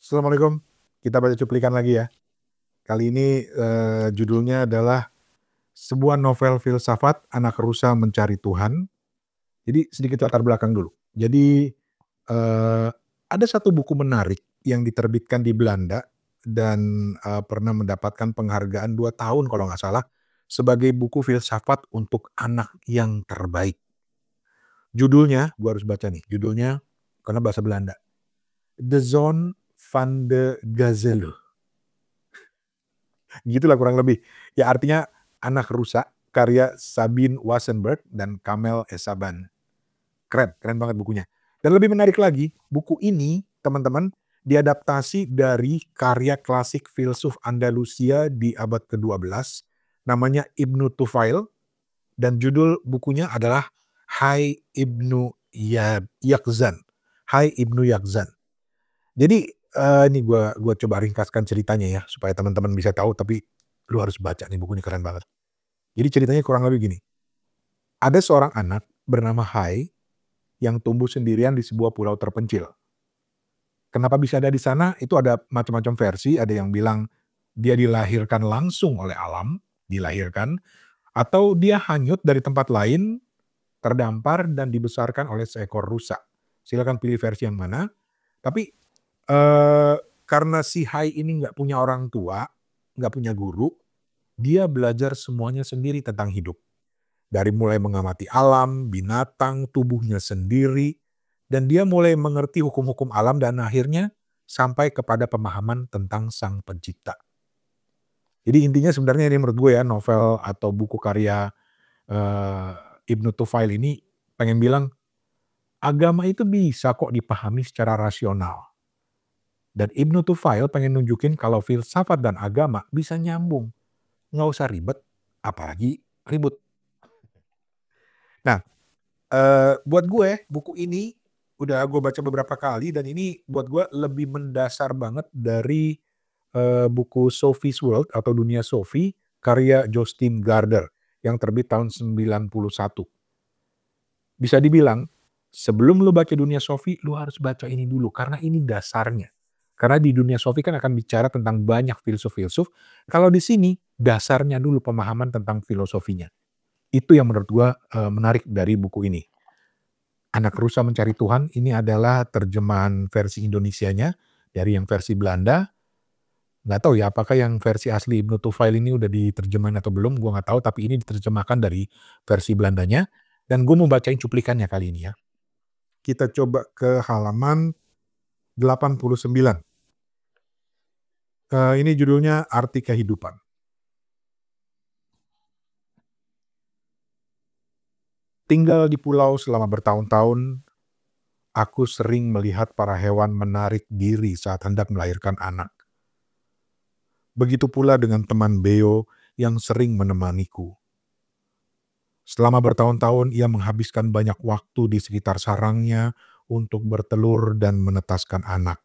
Assalamualaikum. Kita baca cuplikan lagi ya. Kali ini judulnya adalah sebuah novel filsafat anak rusa mencari Tuhan. Jadi sedikit latar belakang dulu. Jadi ada satu buku menarik yang diterbitkan di Belanda dan pernah mendapatkan penghargaan 2 tahun kalau nggak salah sebagai buku filsafat untuk anak yang terbaik. Judulnya, gua harus baca nih, judulnya karena bahasa Belanda. De Zoon van de Gazelle. Gitulah kurang lebih. Ya artinya Anak Rusa, karya Sabine Wassenberg dan Kamel Essaban. Keren, keren banget bukunya. Dan lebih menarik lagi, buku ini teman-teman diadaptasi dari karya klasik filsuf Andalusia di abad ke-12 namanya Ibnu Tufail dan judul bukunya adalah Hai Ibnu Yaqzan. Hai Ibnu Yaqzan. Jadi ini gua coba ringkaskan ceritanya ya supaya teman-teman bisa tahu, tapi lu harus baca nih, buku ini keren banget. Jadi ceritanya kurang lebih gini. Ada seorang anak bernama Hai yang tumbuh sendirian di sebuah pulau terpencil. Kenapa bisa ada di sana? Itu ada macam-macam versi, ada yang bilang dia dilahirkan langsung oleh alam, dilahirkan, atau dia hanyut dari tempat lain, terdampar dan dibesarkan oleh seekor rusa. Silakan pilih versi yang mana. Tapi karena si Hai ini nggak punya orang tua, nggak punya guru, dia belajar semuanya sendiri tentang hidup. Dari mulai mengamati alam, binatang, tubuhnya sendiri, dan dia mulai mengerti hukum-hukum alam dan akhirnya sampai kepada pemahaman tentang Sang Pencipta. Jadi intinya sebenarnya ini menurut gue ya, novel atau buku karya Ibnu Tufail ini pengen bilang, agama itu bisa kok dipahami secara rasional. Dan Ibnu Tufail pengen nunjukin kalau filsafat dan agama bisa nyambung. Nggak usah ribet, apalagi ribut. Nah, buat gue buku ini udah gue baca beberapa kali dan ini buat gue lebih mendasar banget dari buku Sophie's World atau Dunia Sophie karya Jostein Gaarder yang terbit tahun 91. Bisa dibilang sebelum lu baca Dunia Sophie, lu harus baca ini dulu karena ini dasarnya. Karena di Dunia Sophie kan akan bicara tentang banyak filsuf-filsuf. Kalau di sini dasarnya dulu pemahaman tentang filosofinya. Itu yang menurut gua menarik dari buku ini. Anak Rusa Mencari Tuhan ini adalah terjemahan versi Indonesianya dari yang versi Belanda. Nggak tahu ya apakah yang versi asli Ibnu Tufail ini udah diterjemahin atau belum, gua nggak tahu, tapi ini diterjemahkan dari versi Belandanya dan gue mau bacain cuplikannya kali ini ya. Kita coba ke halaman 89. Ini judulnya Arti Kehidupan. Tinggal di pulau selama bertahun-tahun, aku sering melihat para hewan menarik diri saat hendak melahirkan anak. Begitu pula dengan teman Beo yang sering menemaniku. Selama bertahun-tahun ia menghabiskan banyak waktu di sekitar sarangnya untuk bertelur dan menetaskan anak.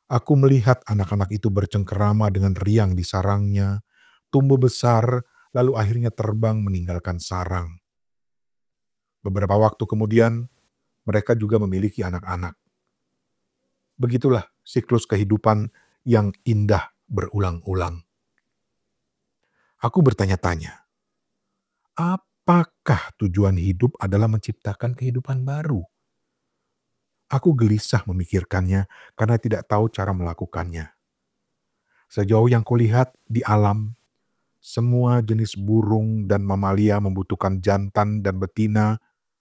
Aku melihat anak-anak itu bercengkerama dengan riang di sarangnya, tumbuh besar, lalu akhirnya terbang meninggalkan sarang. Beberapa waktu kemudian, mereka juga memiliki anak-anak. Begitulah siklus kehidupan yang indah berulang-ulang. Aku bertanya-tanya, apakah tujuan hidup adalah menciptakan kehidupan baru? Aku gelisah memikirkannya karena tidak tahu cara melakukannya. Sejauh yang kulihat di alam, semua jenis burung dan mamalia membutuhkan jantan dan betina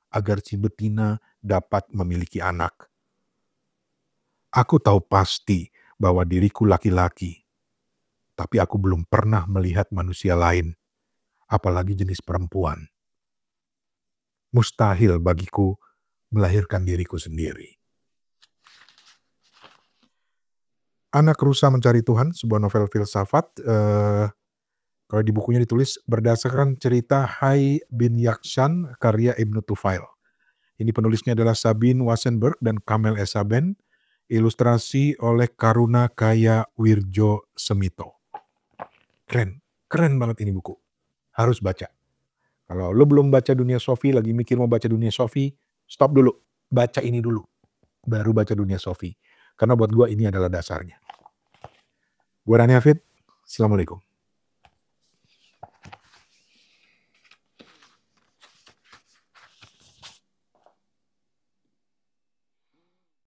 agar si betina dapat memiliki anak. Aku tahu pasti bahwa diriku laki-laki, tapi aku belum pernah melihat manusia lain, apalagi jenis perempuan. Mustahil bagiku melahirkan diriku sendiri. Anak Rusa Mencari Tuhan, sebuah novel filsafat. Kalau di bukunya ditulis berdasarkan cerita Hai bin Yaqzan karya Ibnu Tufail. Ini penulisnya adalah Sabine Wassenberg dan Kamel Essaban. Ilustrasi oleh Karuna Kaya Wirjo Semito. Keren, keren banget ini buku. Harus baca. Kalau lo belum baca Dunia Sophie, lagi mikir mau baca Dunia Sophie, stop dulu. Baca ini dulu. Baru baca Dunia Sophie. karena buat gua ini adalah dasarnya. Gua Rani Hafid, assalamualaikum.